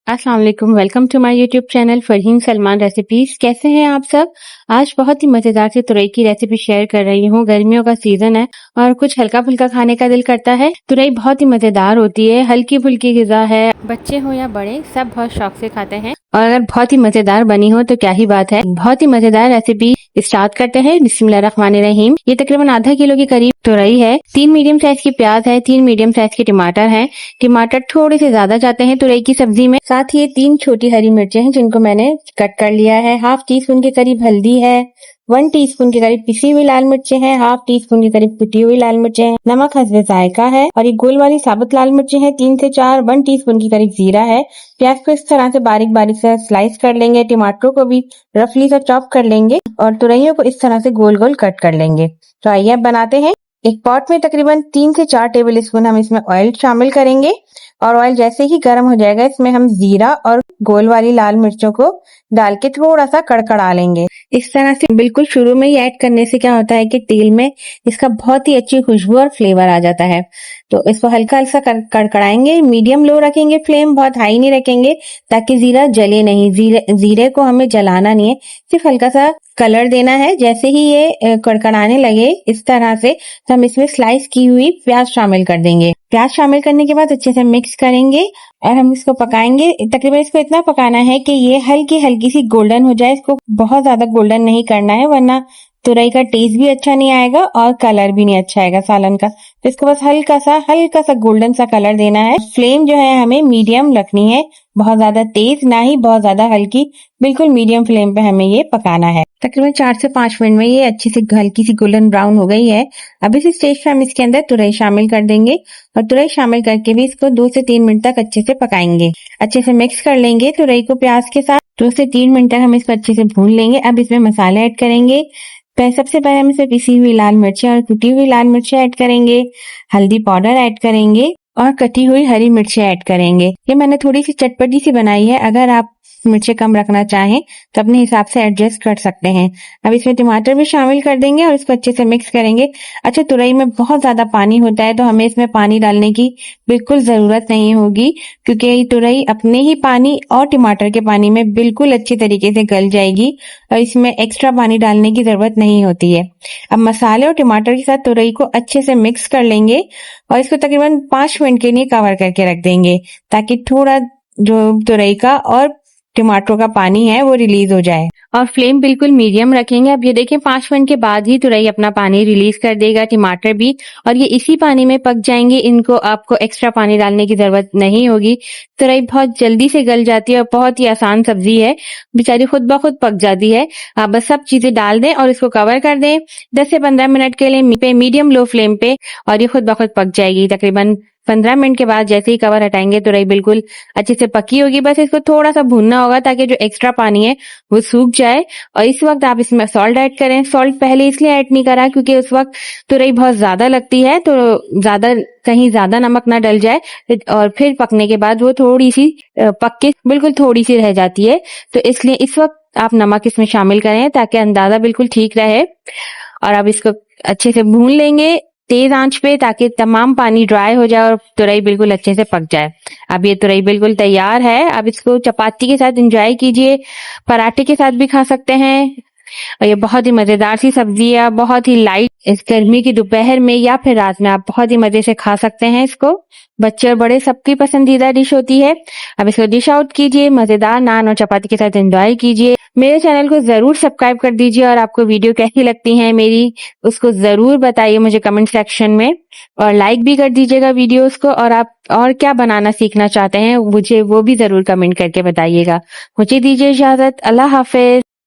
अस्सलाम वालेकुम, welcome to my YouTube channel Farheen Salman recipes. कैसे हैं आप सब? आज बहुत ही मज़ेदार सी तुरई की रेसिपी शेयर कर रही हूँ। गर्मियों का सीजन है और कुछ हल्का फुल्का खाने का दिल करता है। तुरई बहुत ही मज़ेदार होती है, हल्की फुल्की ग़िज़ा है, बच्चे हो या बड़े सब बहुत शौक से खाते हैं और अगर बहुत ही मज़ेदार बनी हो तो क्या ही बात है। बहुत ही मज़ेदार रेसिपी स्टार्ट करते हैं। बिस्मिल्लाहिर्रहमानिर्रहीम। ये तकरीबन आधा किलो के करीब तुरई है, 3 मीडियम साइज की प्याज है, 3 मीडियम साइज के टमाटर हैं। टमाटर थोड़े से ज्यादा जाते हैं तुरई की सब्जी में। साथ ही 3 छोटी हरी मिर्चें हैं जिनको मैंने कट कर लिया है। हाफ टी स्पून के करीब हल्दी है, 1 टीस्पून के करीब पिसी हुई लाल मिर्चें हैं, हाफ टी स्पून के करीब कुटी हुई लाल मिर्चें हैं, नमक हस्बे जायका है और ये गोल वाली साबुत लाल मिर्चें हैं 3 से 4, 1 टीस्पून के करीब जीरा है। प्याज को इस तरह से बारीक बारीक से स्लाइस कर लेंगे, टमाटरों को भी रफली सा चॉप कर लेंगे और तुरइयों को इस तरह से गोल गोल कट कर लेंगे। तो आइए अब बनाते हैं। एक पॉट में तकरीबन 3 से 4 टेबल स्पून हम इसमें ऑयल शामिल करेंगे और ऑयल जैसे ही गर्म हो जाएगा इसमें हम जीरा और गोल वाली लाल मिर्चों को डाल के थोड़ा सा कड़कड़ा लेंगे। इस तरह से बिल्कुल शुरू में ही ऐड करने से क्या होता है कि तेल में इसका बहुत ही अच्छी खुशबू और फ्लेवर आ जाता है। तो इसको हल्का हल्का कड़कड़ाएंगे, मीडियम लो रखेंगे फ्लेम, बहुत हाई नहीं रखेंगे ताकि जीरा जले नहीं। जीरे को हमें जलाना नहीं है, सिर्फ हल्का सा कलर देना है। जैसे ही ये कड़कड़ाने लगे इस तरह से तो हम इसमें स्लाइस की हुई प्याज शामिल कर देंगे। प्याज शामिल करने के बाद अच्छे से मिक्स करेंगे और हम इसको पकाएंगे। तकरीबन इसको इतना पकाना है कि ये हल्की हल्की सी गोल्डन हो जाए। इसको बहुत ज्यादा गोल्डन नहीं करना है वरना तुरई का टेस्ट भी अच्छा नहीं आएगा और कलर भी नहीं अच्छा आएगा सालन का। तो इसको बस हल्का सा गोल्डन सा कलर देना है। फ्लेम जो है हमें मीडियम रखनी है, बहुत ज्यादा तेज ना ही बहुत ज्यादा हल्की, बिल्कुल मीडियम फ्लेम पे हमें ये पकाना है। तकरीबन 4 से 5 मिनट में ये अच्छी सी हल्की सी गोल्डन ब्राउन हो गई है। अब इस स्टेज पे हम इसके अंदर तुरई शामिल कर देंगे और तुरई शामिल करके भी इसको 2 से 3 मिनट तक अच्छे से पकाएंगे। अच्छे से मिक्स कर लेंगे तुरई को प्याज के साथ। 2 से 3 मिनट तक हम इसको अच्छे से भून लेंगे। अब इसमें मसाले ऐड करेंगे। सबसे पहले हम इसमें पिसी हुई लाल मिर्चें और कुटी हुई लाल मिर्चें ऐड करेंगे, हल्दी पाउडर ऐड करेंगे और कटी हुई हरी मिर्चें ऐड करेंगे। ये मैंने थोड़ी सी चटपटी सी बनाई है, अगर आप मिर्चें कम रखना चाहें तो अपने हिसाब से एडजस्ट कर सकते हैं। अब इसमें टमाटर भी शामिल कर देंगे और इसको अच्छे से मिक्स करेंगे। अच्छा, तुरई में बहुत ज्यादा पानी होता है तो हमें इसमें पानी डालने की बिल्कुल जरूरत नहीं होगी क्योंकि ये तुरई अपने ही पानी और टमाटर के पानी में बिल्कुल अच्छी तरीके से गल जाएगी और इसमें एक्स्ट्रा पानी डालने की जरूरत नहीं होती है। अब मसाले और टमाटर के साथ तुरई को अच्छे से मिक्स कर लेंगे और इसको तकरीबन 5 मिनट के लिए कवर करके रख देंगे ताकि थोड़ा जो तुरई का और टमाटरों का पानी है वो रिलीज हो जाए और फ्लेम बिल्कुल मीडियम रखेंगे। अब ये देखें 5 मिनट के बाद ही तुरई अपना पानी रिलीज कर देगा, टमाटर भी, और ये इसी पानी में पक जाएंगे। इनको आपको एक्स्ट्रा पानी डालने की जरूरत नहीं होगी। तुरई बहुत जल्दी से गल जाती है और बहुत ही आसान सब्जी है, बेचारी खुद ब खुद पक जाती है। आप बस सब चीजें डाल दें और इसको कवर कर दें 10 से 15 मिनट के लिए मीडियम लो फ्लेम पे और ये खुद ब खुद पक जाएगी। तकरीबन 15 मिनट के बाद जैसे ही कवर हटाएंगे तुरई बिल्कुल अच्छे से पकी होगी। बस इसको थोड़ा सा भूनना होगा ताकि जो एक्स्ट्रा पानी है वो सूख जाए। और इस वक्त आप इसमें सॉल्ट ऐड करें। सॉल्ट पहले इसलिए ऐड नहीं करा क्योंकि उस वक्त तुरई बहुत ज्यादा लगती है, तो कहीं ज्यादा नमक ना डल जाए और फिर पकने के बाद वो थोड़ी सी पक के बिल्कुल थोड़ी सी रह जाती है। तो इसलिए इस वक्त आप नमक इसमें शामिल करें ताकि अंदाजा बिल्कुल ठीक रहे। और अब इसको अच्छे से भून लेंगे तेज आंच पे ताकि तमाम पानी ड्राई हो जाए और तुरई बिल्कुल अच्छे से पक जाए। अब ये तुरई बिल्कुल तैयार है। अब इसको चपाती के साथ एंजॉय कीजिए, पराठे के साथ भी खा सकते हैं और ये बहुत ही मजेदार सी सब्जी है, बहुत ही लाइट, इस गर्मी की दोपहर में या फिर रात में आप बहुत ही मजे से खा सकते हैं इसको। बच्चे और बड़े सबकी पसंदीदा डिश होती है। अब इसको डिश आउट कीजिए, मजेदार नान और चपाती के साथ एंजॉय कीजिए। मेरे चैनल को जरूर सब्सक्राइब कर दीजिए और आपको वीडियो कैसी लगती है मेरी उसको जरूर बताइए मुझे कमेंट सेक्शन में और लाइक भी कर दीजिएगा वीडियोस को। और आप और क्या बनाना सीखना चाहते हैं मुझे वो भी जरूर कमेंट करके बताइएगा। मुझे दीजिए इजाजत। अल्लाह हाफिज।